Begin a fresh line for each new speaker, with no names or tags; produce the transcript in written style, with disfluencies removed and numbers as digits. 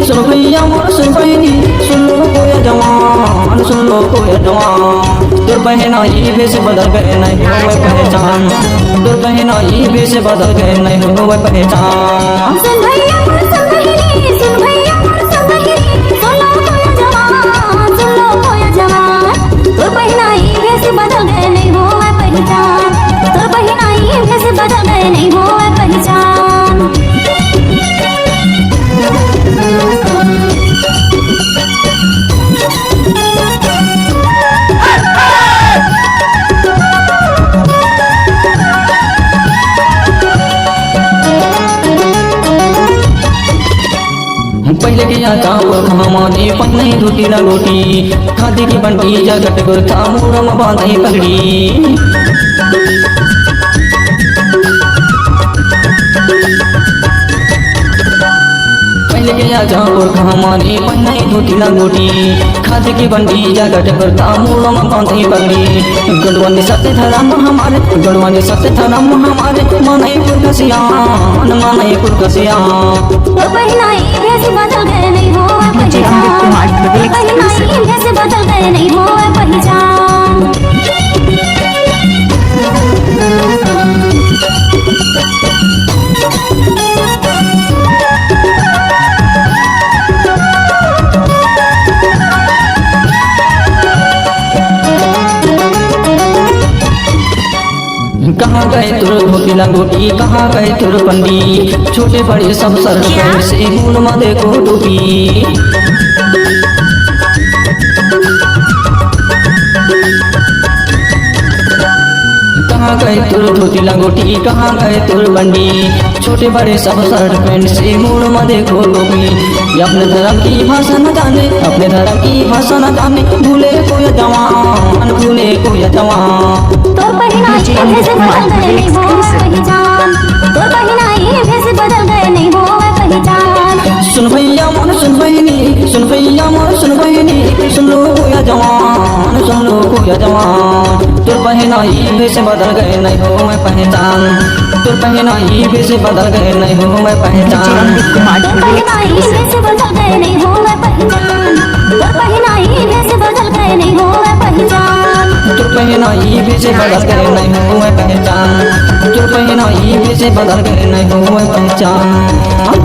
सुन भैया मोर सुन बहनी, सुन लो कोया जवान, सुन लो कोया जवान। तोर बहना ई भेष बदल गए नहीं हो पहचान, तोर बहना ई भेष बदल गए नहीं हो पहचान।
सुन भैया मोर सुन बहनी, सुन भैया मोर सुन बहनी, सुन लो कोया जवान, सुन लो कोया जवान। तोर बहना ई भेष बदल गए नहीं हो पहचान, तोर बहना ई भेष बदल गए नहीं हो पहचान।
पहले के या चावल हमारे पन्ने धोती ना रोटी, खादी की बंटी जगट गुरथा मुरम बांधे पगड़ी। पहले के या चावल हमारे पन्ने धोती ना रोटी, खादी की बंटी जगट गुरथा मुरम बांधे पगड़ी। गढ़वानी सत्य धर्म हमारे, गढ़वानी सत्य धर्म हमारे, माने पुरकसियान, माने पुरकसियान।
तोर बहना ई भेष बदल गए नहीं हो पहचान, तोर बहना ई भेष बदल गए नहीं हो पहचान।
कहाँ गए तुर धोती लंगोटी, कहाँ गए तुर पंडी, छोटे बड़े सब सर पैर से मूल मदे को डूबी। कहाँ गए तुर धोती लंगोटी, कहाँ गए तुर बंडी, छोटे बड़े सब शर्ट पैंट से मूल मदे को डूबी। अपने धर्म की भाषा न जाने, अपने धर्म की भाषा न जाने, भूले कोई जवान, भूले कोई जवान।
तोर बहना ई भेष बदल गए नहीं हो पहचान, तोर बहना ई भेष बदल गए नहीं हो पहचान।
सुन भैया मोर सुन बहनी, सुन भैया मोर सुन बहनी, सुन लो कोया जवान, सुन लो कोया जवान। तोर बहना ई भेष बदल गए नहीं हो पहचान, तोर बहना ई भेष बदल गए नहीं हो पहचान।
तोर बहना ई भेष बदल गए नहीं हो पहचान, तोर बहना ई भेष बदल गए नहीं हो पहचान।
तोर बहना ई भेष बदल गए नहीं हो पहचान, तोर बहना ई भेष बदल गए नहीं हो पहचान।